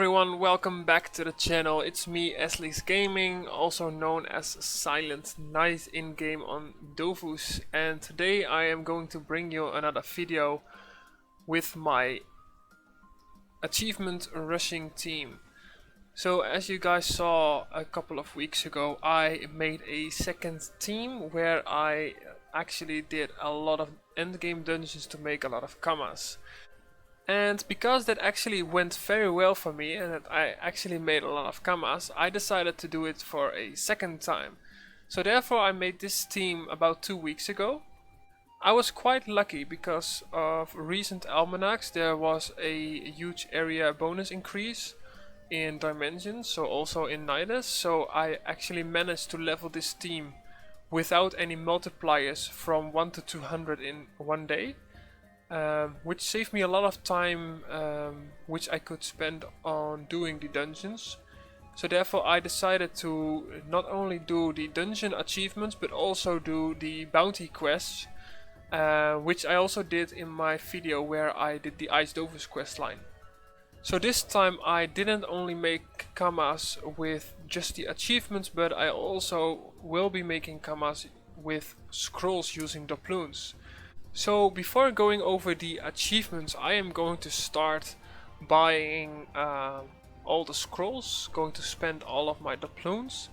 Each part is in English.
everyone, welcome back to the channel. It's me, Esley's Gaming, also known as Silent Night in game on Dofus, and today I am going to bring you another video with my achievement rushing team. So as you guys saw a couple of weeks ago, I made a second team where I actually did a lot of endgame dungeons to make a lot of commas. And because that actually went very well for me and that I actually made a lot of commas, I decided to do it for a second time. So therefore I made this team about 2 weeks ago. I was quite lucky because of recent almanacs. There was a huge area bonus increase in dimensions, so also in Nidus. So I actually managed to level this team without any multipliers from 1 to 200 in one day. Which saved me a lot of time, which I could spend on doing the dungeons. So therefore I decided to not only do the dungeon achievements but also do the bounty quests, which I also did in my video where I did the Ice Dofus quest line. So this time I didn't only make commas with just the achievements, but I also will be making commas with scrolls using doubloons. So before going over the achievements, I am going to start buying all the scrolls, going to spend all of my doubloons.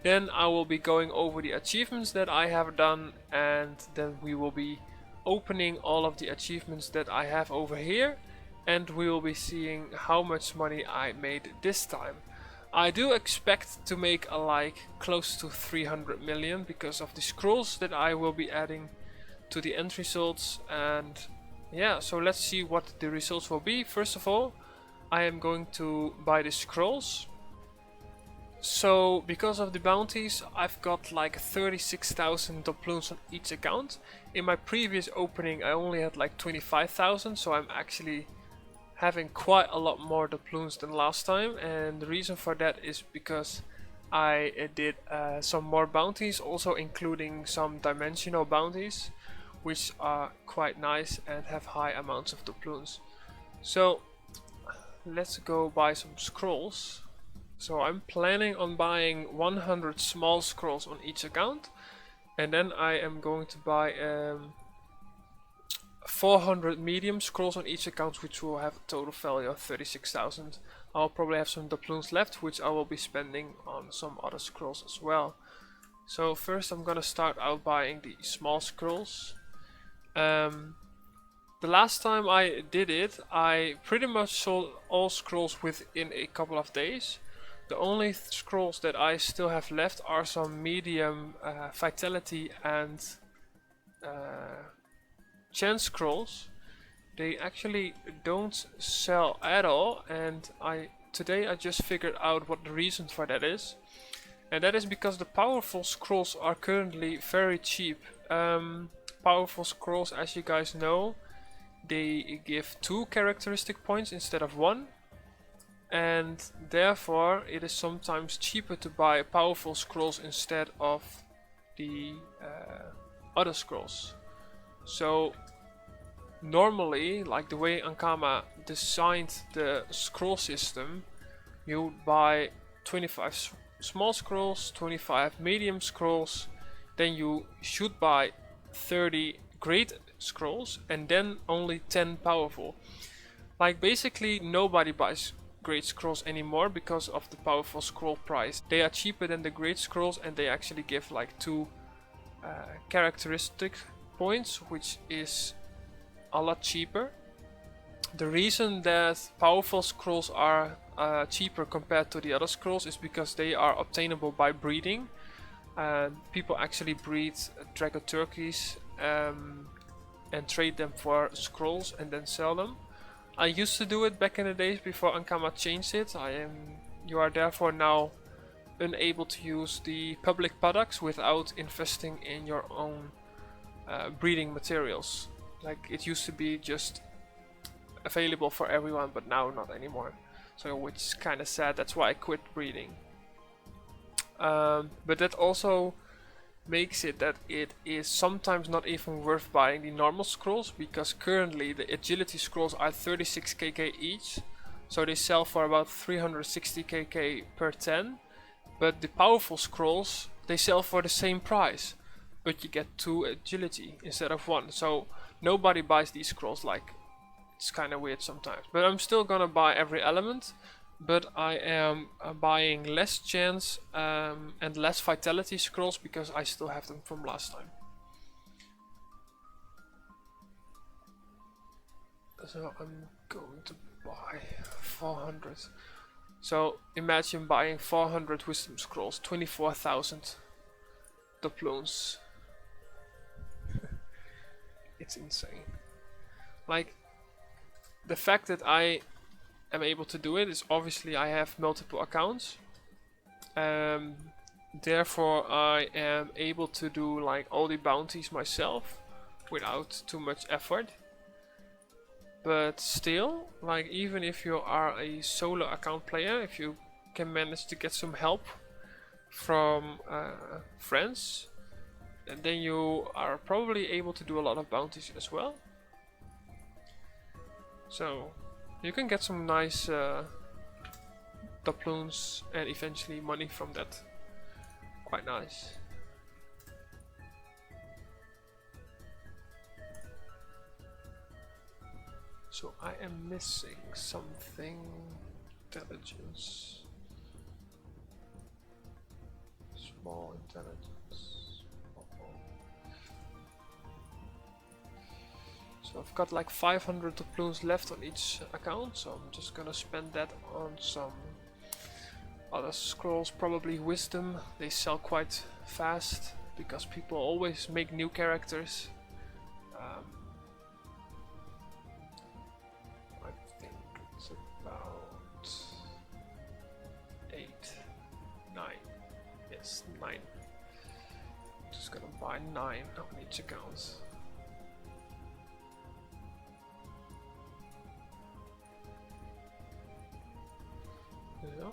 Then I will be going over the achievements that I have done, and then we will be opening all of the achievements that I have over here, and we will be seeing how much money I made this time. I do expect to make close to 300 million because of the scrolls that I will be adding to the end results. And yeah, so let's see what the results will be. First of all, I am going to buy the scrolls. So because of the bounties, I've got like 36,000 doubloons on each account. In my previous opening I only had like 25,000, so I'm actually having quite a lot more doubloons than last time, and the reason for that is because I did some more bounties, also including some dimensional bounties, which are quite nice and have high amounts of doubloons. So let's go buy some scrolls. So I'm planning on buying 100 small scrolls on each account, and then I am going to buy 400 medium scrolls on each account, which will have a total value of 36,000. I'll probably have some doubloons left, which I will be spending on some other scrolls as well. So first I'm gonna start out buying the small scrolls. The last time I did it, I pretty much sold all scrolls within a couple of days. The only scrolls that I still have left are some medium vitality and chance scrolls. They actually don't sell at all, and today I just figured out what the reason for that is. And that is because the powerful scrolls are currently very cheap. Powerful scrolls, as you guys know, they give 2 characteristic points instead of 1, and therefore it is sometimes cheaper to buy powerful scrolls instead of the other scrolls. So normally, like the way Ankama designed the scroll system, you would buy 25 small scrolls, 25 medium scrolls, then you should buy 30 great scrolls, and then only 10 powerful. Like basically nobody buys great scrolls anymore because of the powerful scroll price. They are cheaper than the great scrolls, and they actually give like 2 characteristic points, which is a lot cheaper. The reason that powerful scrolls are cheaper compared to the other scrolls is because they are obtainable by breeding. People actually breed Dragoturkeys and trade them for scrolls and then sell them. I used to do it back in the days before Ankama changed it. You are therefore now unable to use the public products without investing in your own breeding materials. Like it used to be just available for everyone, but now not anymore. So which is kind of sad. That's why I quit breeding. But that also makes it that it is sometimes not even worth buying the normal scrolls, because currently the agility scrolls are 36 kk each. so they sell for about 360 kk per 10. But the powerful scrolls, they sell for the same price, but you get 2 agility instead of 1. So nobody buys these scrolls. Like, it's kind of weird sometimes. But I'm still gonna buy every element, but I am buying less chance and less vitality scrolls because I still have them from last time. So I'm going to buy 400. So imagine buying 400 wisdom scrolls, 24,000 doubloons. It's insane. Like, the fact that I am able to do it is obviously I have multiple accounts. Therefore I am able to do like all the bounties myself without too much effort. But still, like, even if you are a solo account player, if you can manage to get some help from friends, and then you are probably able to do a lot of bounties as well. So you can get some nice doubloons and eventually money from that. Quite nice. So I am missing something. Intelligence. Small intelligence. So I've got like 500 doubloons left on each account, so I'm just gonna spend that on some other scrolls, probably wisdom. They sell quite fast because people always make new characters. I think it's about 8, 9. Yes, 9. Just gonna buy 9 on each account. Yeah.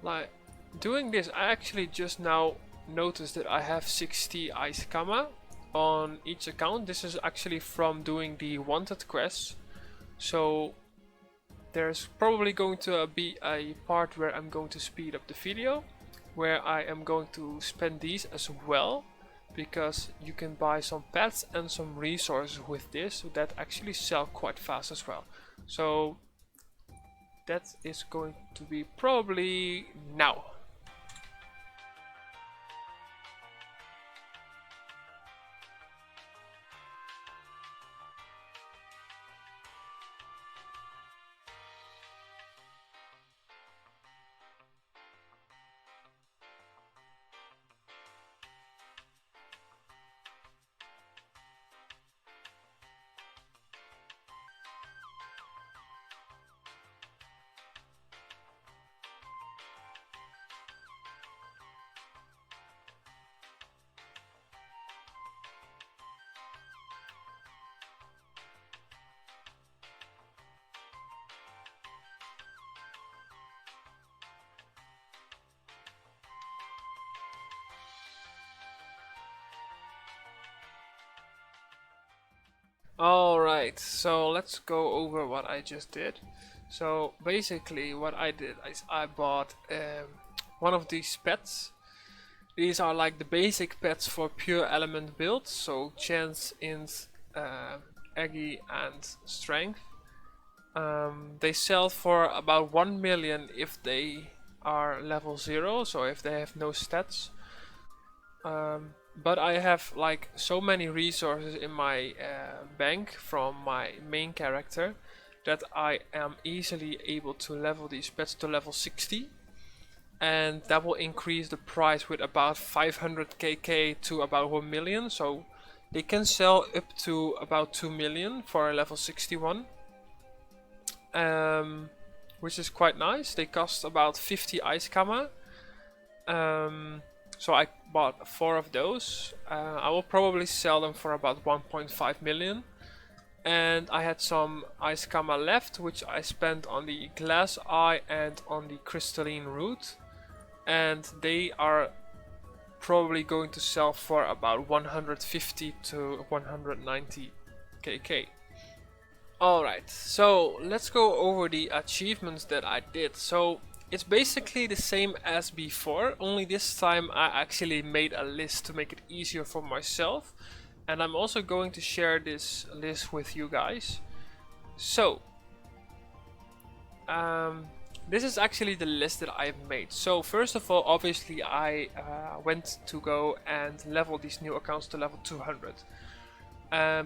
Like, doing this, I actually just now noticed that I have 60 ice kama on each account. This is actually from doing the wanted quests. So there's probably going to be a part where I'm going to speed up the video, where I am going to spend these as well, because you can buy some pets and some resources with this that actually sell quite fast as well. So that is going to be probably now. Alright, so let's go over what I just did. So basically what I did is I bought one of these pets. These are like the basic pets for pure element builds, so chance, int, aggie and strength. They sell for about 1 million if they are level 0, so if they have no stats. But I have like so many resources in my bank from my main character that I am easily able to level these pets to level 60, and that will increase the price with about 500 kk to about 1 million, so they can sell up to about 2 million for a level 61, which is quite nice. They cost about 50 ice kama. So I bought 4 of those. I will probably sell them for about 1.5 million. And I had some ice kama left, which I spent on the glass eye and on the crystalline root. And they are probably going to sell for about 150 to 190 kk. Alright, so let's go over the achievements that I did. So it's basically the same as before, only this time I actually made a list to make it easier for myself. And I'm also going to share this list with you guys. So, this is actually the list that I've made. So first of all, obviously I went to go and level these new accounts to level 200.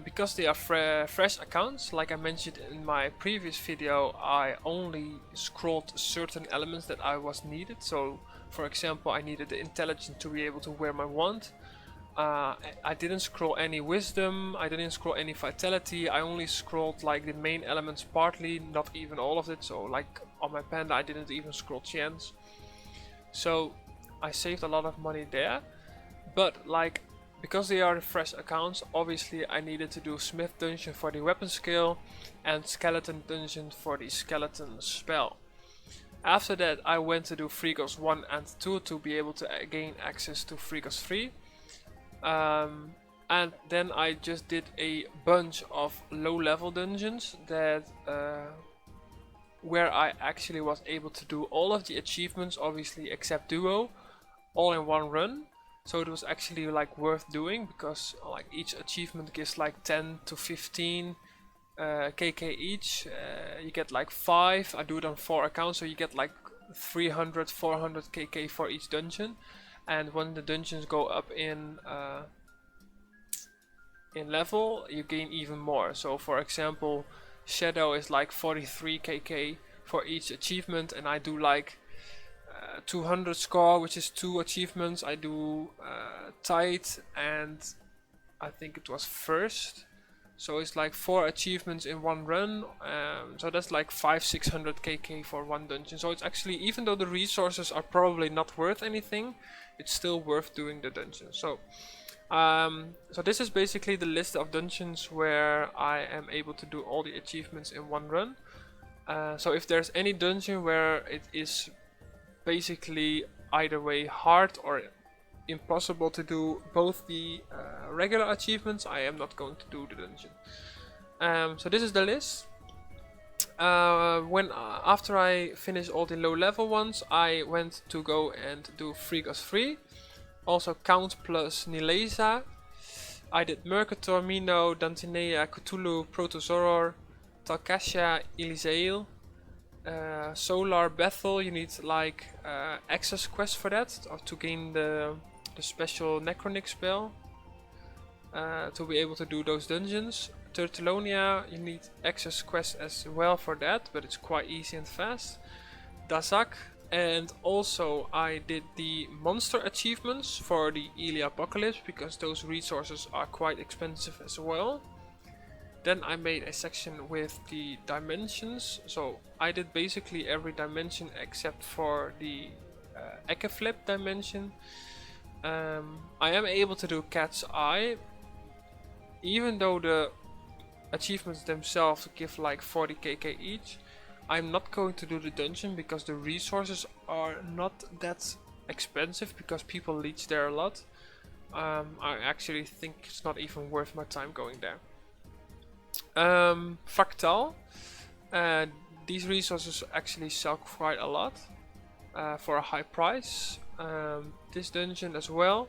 Because they are fresh accounts, like I mentioned in my previous video, I only scrolled certain elements that I was needed. So for example, I needed the intelligence to be able to wear my wand. I didn't scroll any wisdom, I didn't scroll any vitality, I only scrolled like the main elements partly, not even all of it. So like on my panda I didn't even scroll chance. So I saved a lot of money there, but like because they are fresh accounts, obviously I needed to do Smith Dungeon for the weapon skill and Skeleton Dungeon for the skeleton spell. After that I went to do Frigos 1 and 2 to be able to gain access to Frigos 3. And then I just did a bunch of low level dungeons that where I actually was able to do all of the achievements, obviously except duo, all in one run. So it was actually like worth doing, because like each achievement gives like 10 to 15 kk each. You get like 5, I do it on 4 accounts, so you get like 300, 400 kk for each dungeon. And when the dungeons go up in level, you gain even more. So for example, Shadow is like 43 kk for each achievement, and I do like 200 score, which is 2 achievements. I do tight and I think it was first, so it's like 4 achievements in one run. So that's like 500-600 kk for one dungeon. So it's actually, even though the resources are probably not worth anything, it's still worth doing the dungeon. So so this is basically the list of dungeons where I am able to do all the achievements in one run. So if there's any dungeon where it is basically either way hard or impossible to do both the regular achievements, I am not going to do the dungeon. So this is the list. After I finished all the low level ones, I went to go and do Frigos 3, also Count plus Nileza. I did Mercator, Mino, Dantinea, Cthulhu, Protozoror, Talcassia, Elisael, Solar, Bethel. You need like access quest for that, or to gain the special Necronic spell to be able to do those dungeons. Turtalonia, you need access quest as well for that, but it's quite easy and fast. Dazak, and also I did the monster achievements for the Elia Apocalypse, because those resources are quite expensive as well. Then I made a section with the dimensions, so I did basically every dimension except for the Ekeflip dimension. I am able to do Cat's Eye, even though the achievements themselves give like 40 kk each. I'm not going to do the dungeon because the resources are not that expensive, because people leech there a lot. I actually think it's not even worth my time going there. Fractal, these resources actually sell quite a lot for a high price. This dungeon as well,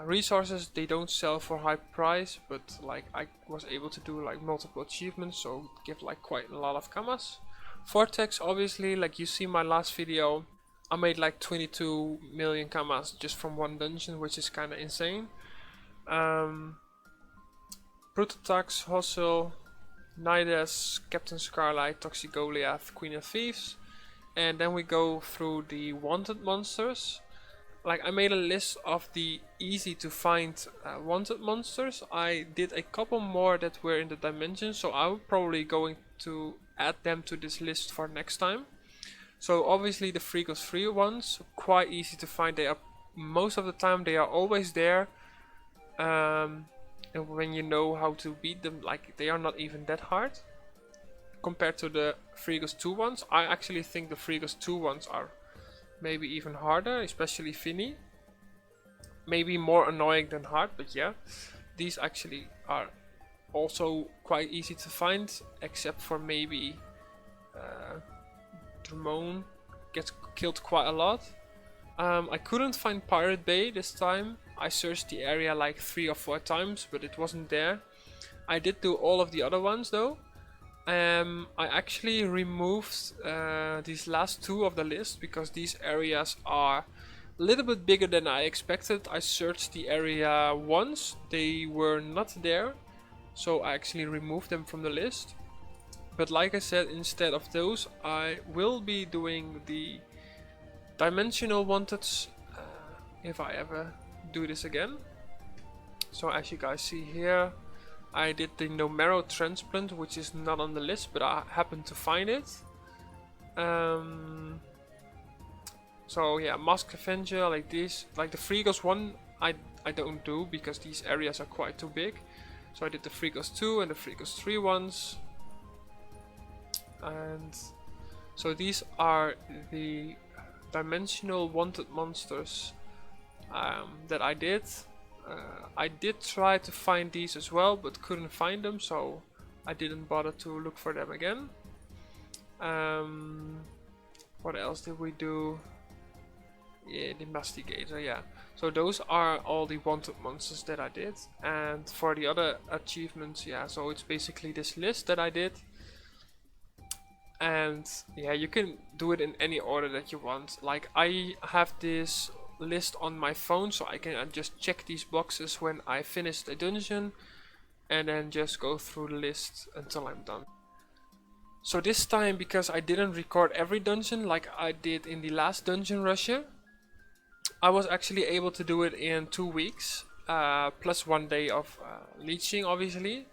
resources they don't sell for high price, but like I was able to do like multiple achievements, so give like quite a lot of kamas. Vortex, obviously, like you see my last video, I made like 22 million kamas just from one dungeon, which is kind of insane. Prototax, Hostel, Nidus, Captain Scarlight, Toxigoliath, Queen of Thieves, and then we go through the wanted monsters. Like I made a list of the easy to find wanted monsters. I did a couple more that were in the dimensions, so I'm probably going to add them to this list for next time. So obviously the Frigos 3 ones, quite easy to find. They are, most of the time they are always there. And when you know how to beat them, like they are not even that hard compared to the Frigos 2 ones. I actually think the Frigos 2 ones are maybe even harder, especially Finny. Maybe more annoying than hard, but yeah, these actually are also quite easy to find, except for maybe Dramon gets killed quite a lot. I couldn't find Pirate Bay this time. I searched the area like 3 or 4 times, but it wasn't there. I did do all of the other ones though. I actually removed these last 2 of the list because these areas are a little bit bigger than I expected. I searched the area once, they were not there, so I actually removed them from the list. But like I said, instead of those, I will be doing the dimensional wanteds if I ever do this again. So as you guys see here, I did the no marrow transplant, which is not on the list, but I happened to find it. So yeah, Mask Avenger like this, like the Frigos one I don't do because these areas are quite too big. So I did the Frigos 2 and the Frigos 3 ones. And so these are the dimensional wanted monsters that I did. I did try to find these as well, but couldn't find them, so I didn't bother to look for them again. What else did we do? Yeah, the Mastigator, yeah. So those are all the wanted monsters that I did. And for the other achievements, yeah, so it's basically this list that I did. And yeah, you can do it in any order that you want. Like I have this list on my phone, so I can just check these boxes when I finish the dungeon and then just go through the list until I'm done. So this time, because I didn't record every dungeon like I did in the last dungeon rusher, I was actually able to do it in 2 weeks, plus 1 day of leeching obviously.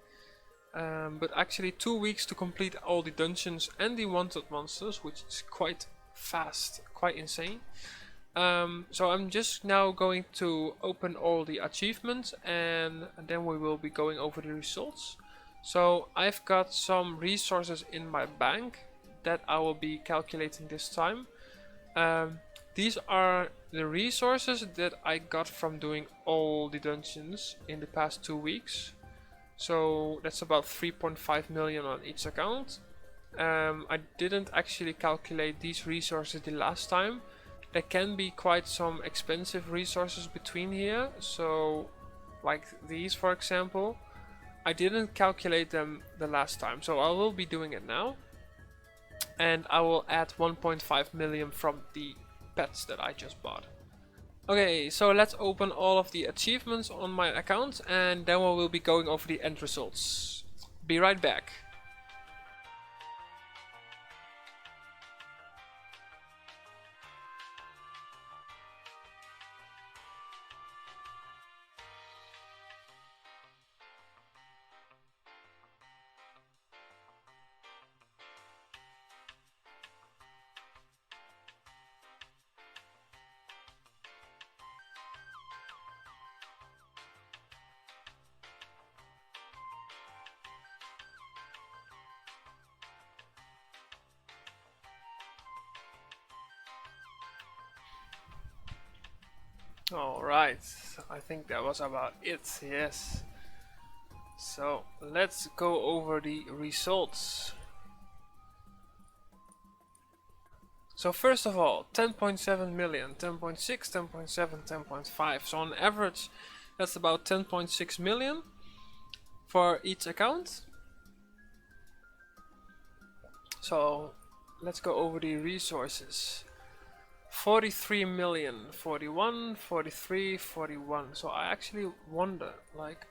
But actually 2 weeks to complete all the dungeons and the wanted monsters, which is quite fast, quite insane. So I'm just now going to open all the achievements and then we will be going over the results. So I've got some resources in my bank that I will be calculating this time. These are the resources that I got from doing all the dungeons in the past 2 weeks. So that's about 3.5 million on each account. I didn't actually calculate these resources the last time. There can be quite some expensive resources between here, so like these for example. I didn't calculate them the last time, so I will be doing it now. And I will add 1.5 million from the pets that I just bought. Okay, so let's open all of the achievements on my account and then we will be going over the end results. Be right back. Alright, I think that was about it, yes. So let's go over the results. So first of all, 10.7 million, 10.6, 10.7, 10.5. So on average, that's about 10.6 million for each account. So let's go over the resources. 43 million, 41, 43, 41. So I actually wonder, like,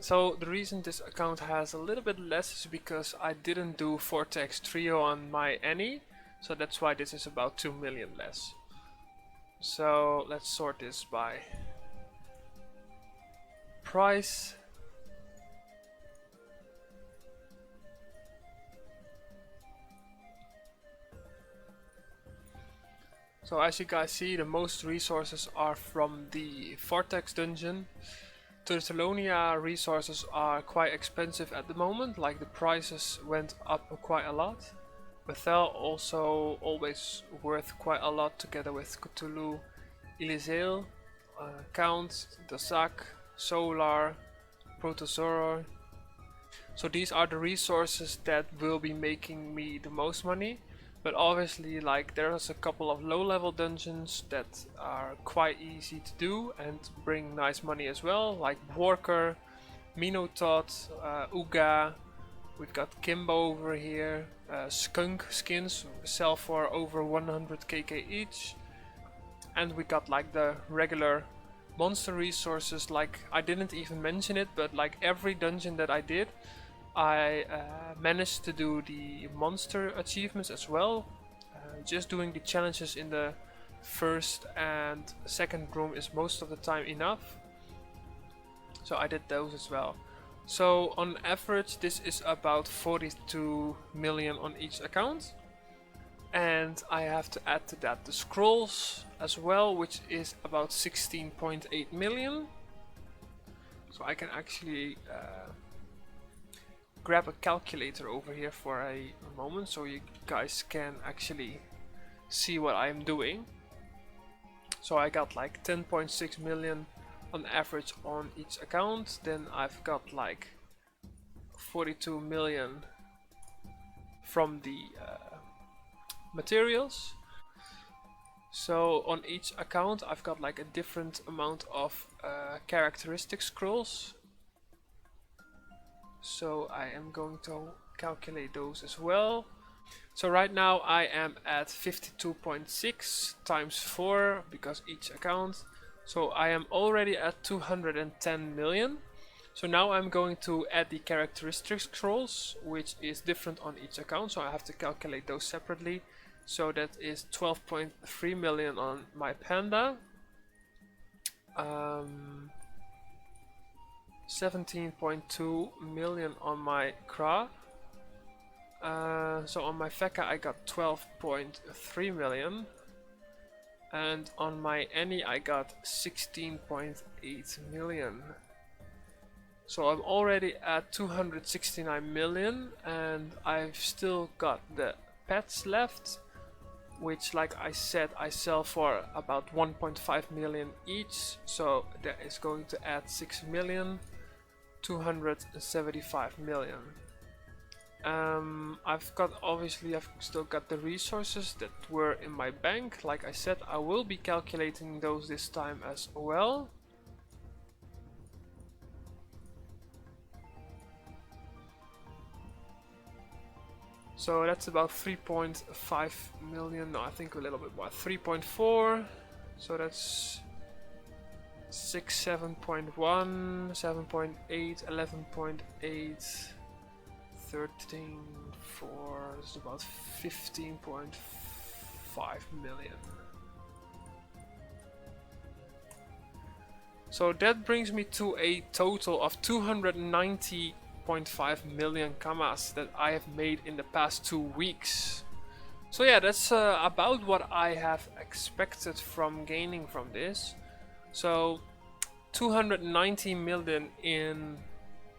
so the reason this account has a little bit less is because I didn't do Vortex Trio on my Annie, so that's why this is about 2 million less. So let's sort this by price. So as you guys see, the most resources are from the Vortex dungeon. Turtalonia resources are quite expensive at the moment, like the prices went up quite a lot. Bethel also always worth quite a lot together with Cthulhu, Elysiel, Count, Dasak, Solar, protozoa. So these are the resources that will be making me the most money. But obviously, like, there's a couple of low-level dungeons that are quite easy to do and bring nice money as well, like Worker, Minotaur, Uga. We've got Kimbo over here. Skunk skins sell for over 100kk each. And we got like the regular monster resources. Like, I didn't even mention it, but like every dungeon that I did, I managed to do the monster achievements as well. Just doing the challenges in the first and second room is most of the time enough. So I did those as well. So on average this is about 42 million on each account. And I have to add to that the scrolls as well, which is about 16.8 million. So I can actually grab a calculator over here for a moment so you guys can actually see what I'm doing. So I got like 10.6 million on average on each account. Then I've got like 42 million from the materials. So on each account I've got like a different amount of characteristic scrolls. So I am going to calculate those as well. So right now I am at 52.6 times 4 because each account. So I am already at 210 million. So now I'm going to add the characteristic scrolls, which is different on each account. So I have to calculate those separately. So that is 12.3 million on my panda. 17.2 million on my Kra. So on my Feka I got 12.3 million. And on my Annie I got 16.8 million. So I'm already at 269 million and I've still got the pets left, which, like I said, I sell for about 1.5 million each. So that is going to add 6 million, 275 million. I've still got the resources that were in my bank. Like I said, I will be calculating those this time as well. So that's about 3.5 million, no, I think a little bit more, 3.4, so that's 6, 7.1, 7.8, 11.8, 13, 4, it's about 15.5 million. So that brings me to a total of 290.5 million kamas that I have made in the past 2 weeks. So yeah, that's about what I have expected from gaining from this. So 290 million in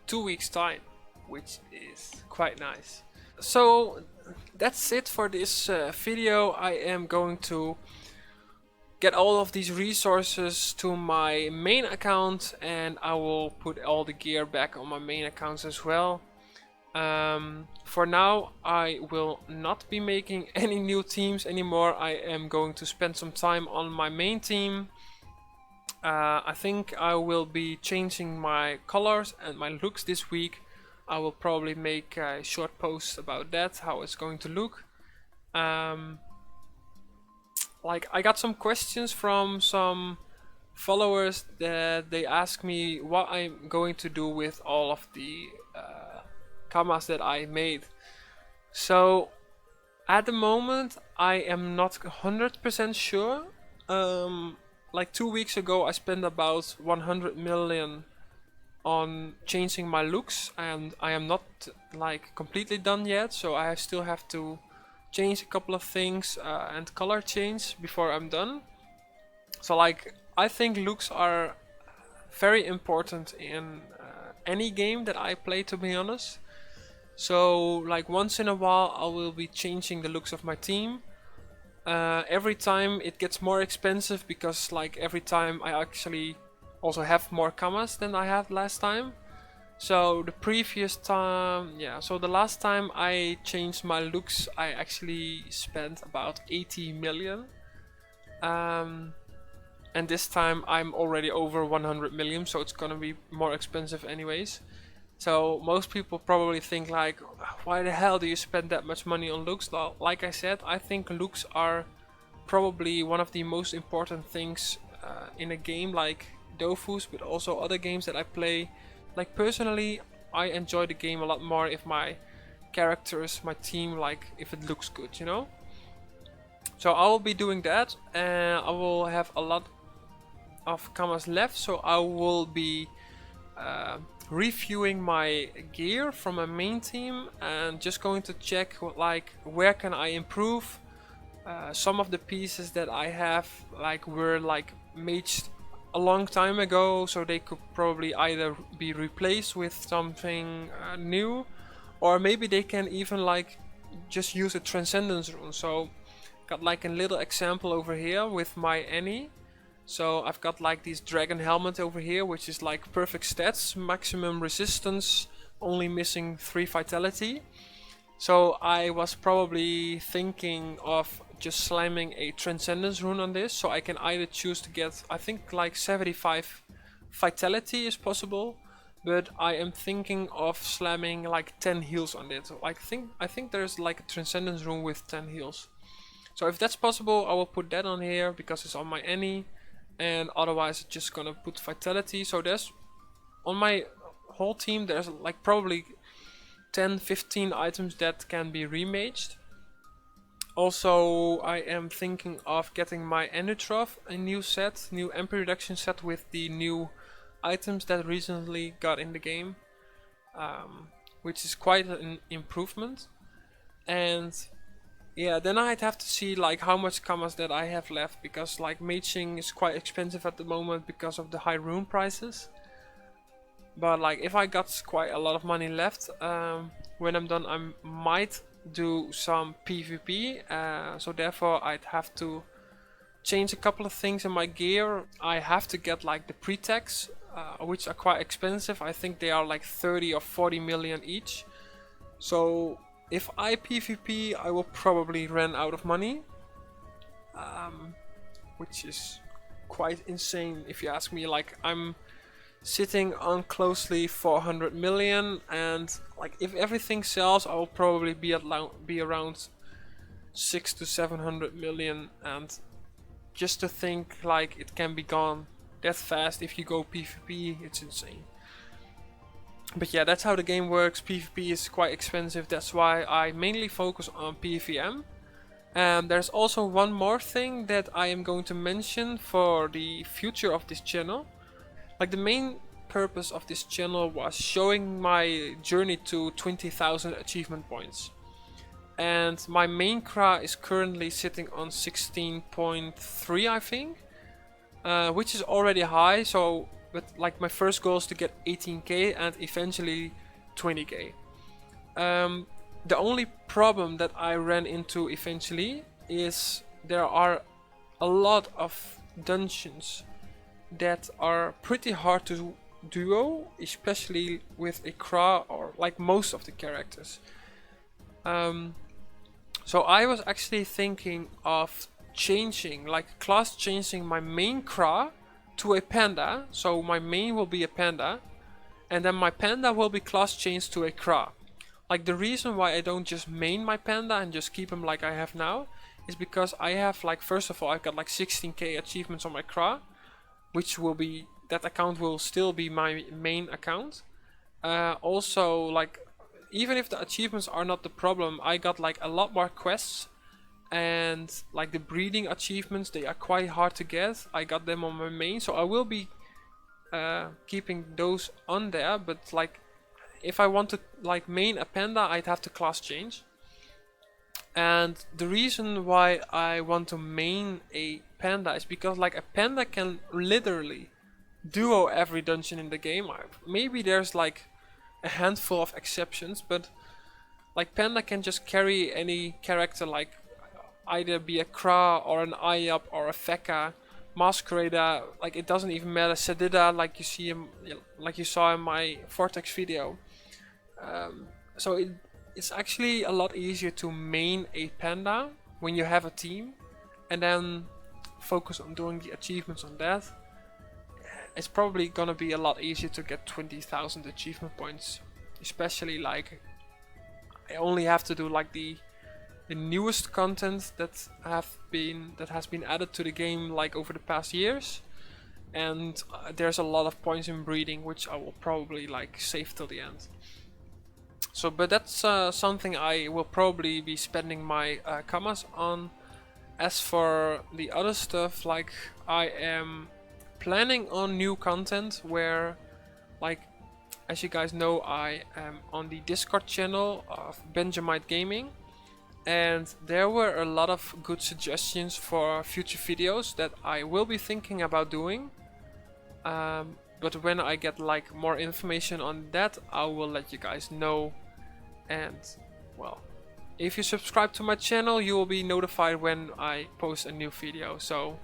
2 weeks time, which is quite nice. So that's it for this video. I am going to get all of these resources to my main account and I will put all the gear back on my main accounts as well. For now I will not be making any new teams anymore. I am going to spend some time on my main team. I think I will be changing my colors and my looks this week. I will probably make a short post about that, how it's going to look. Like, I got some questions from some followers that they ask me what I'm going to do with all of the kamas that I made. So at the moment I am not 100% sure. Like 2 weeks ago I spent about 100 million on changing my looks and I am not like completely done yet, so I still have to change a couple of things and color change before I'm done. So like, I think looks are very important in any game that I play, to be honest. So like once in a while I will be changing the looks of my team. Every time it gets more expensive because like every time I actually also have more kamas than I had last time. So the previous time, so the last time I changed my looks, I actually spent about 80 million. And this time I'm already over 100 million, so it's gonna be more expensive anyways. So most people probably think like, why the hell do you spend that much money on looks? Well, like I said, I think looks are probably one of the most important things in a game like Dofus, but also other games that I play. Like personally, I enjoy the game a lot more if my characters, my team, like if it looks good, you know? So I will be doing that, and I will have a lot of commas left, so I will be reviewing my gear from my main team and just going to check like where can I improve. Some of the pieces that I have like were like maged a long time ago, so they could probably either be replaced with something new, or maybe they can even like just use a transcendence rune. So got like a little example over here with my Annie. So I've got like this dragon helmet over here, which is like perfect stats, maximum resistance, only missing 3 vitality. So I was probably thinking of just slamming a transcendence rune on this, so I can either choose to get, I think like 75 vitality is possible, but I am thinking of slamming like 10 heals on it. So I think there's like a transcendence rune with 10 heals. So if that's possible, I will put that on here because it's on my Annie, and otherwise just gonna put vitality. So there's on my whole team there's like probably 10-15 items that can be remaged. Also, I am thinking of getting my Enutrof, a new set, new MP reduction set with the new items that recently got in the game, which is quite an improvement. And yeah, then I'd have to see like how much commas that I have left, because like maging is quite expensive at the moment because of the high rune prices. But like if I got quite a lot of money left, when I'm done I might do some PvP, so therefore I'd have to change a couple of things in my gear. I have to get like the pre-tags, which are quite expensive. I think they are like 30 or 40 million each. So if I PvP, I will probably run out of money, which is quite insane if you ask me. Like I'm sitting on closely 400 million, and like if everything sells, I will probably be around 600 to 700 million. And just to think like it can be gone that fast if you go PvP, it's insane. But yeah, that's how the game works. PvP is quite expensive, that's why I mainly focus on PvM. And there's also one more thing that I am going to mention for the future of this channel. Like the main purpose of this channel was showing my journey to 20,000 achievement points. And my main CRA is currently sitting on 16.3 I think, which is already high. So, but like my first goal is to get 18k and eventually 20k. The only problem that I ran into eventually is there are a lot of dungeons that are pretty hard to duo, especially with a CRA or like most of the characters. So I was actually thinking of changing, like class changing my main CRA to a panda. So my main will be a panda, and then my panda will be class changed to a CRA. Like the reason why I don't just main my panda and just keep him like I have now is because I have like, first of all, I've got like 16k achievements on my CRA, which will be, that account will still be my main account. Also, like even if the achievements are not the problem, I got like a lot more quests, and like the breeding achievements, they are quite hard to get. I got them on my main, so I will be keeping those on there. But like if I want to like main a panda, I'd have to class change. And the reason why I want to main a panda is because like a panda can literally duo every dungeon in the game. Maybe there's like a handful of exceptions, but like panda can just carry any character, like either be a CRA or an IAP or a Feka. Masquerada, like it doesn't even matter. Sedida, like you see him, like you saw in my Vortex video. So it's actually a lot easier to main a panda when you have a team, and then focus on doing the achievements on that. It's probably gonna be a lot easier to get 20,000 achievement points, especially like I only have to do like the newest content that has been added to the game like over the past years, and there's a lot of points in breeding which I will probably like save till the end. So, but that's something I will probably be spending my commas on. As for the other stuff, like I am planning on new content where, like, as you guys know, I am on the Discord channel of Benjamite Gaming, and there were a lot of good suggestions for future videos that I will be thinking about doing. But when I get like more information on that, I will let you guys know. And well, if you subscribe to my channel, you will be notified when I post a new video. So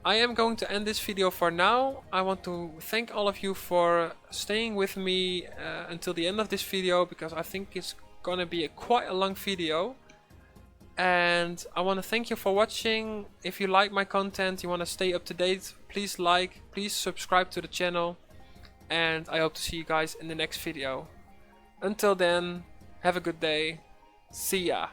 I am going to end this video for now. I want to thank all of you for staying with me until the end of this video, because I think it's gonna be quite a long video. And I want to thank you for watching. If you like my content, you want to stay up to date, please like, please subscribe to the channel, and I hope to see you guys in the next video. Until then, have a good day. See ya.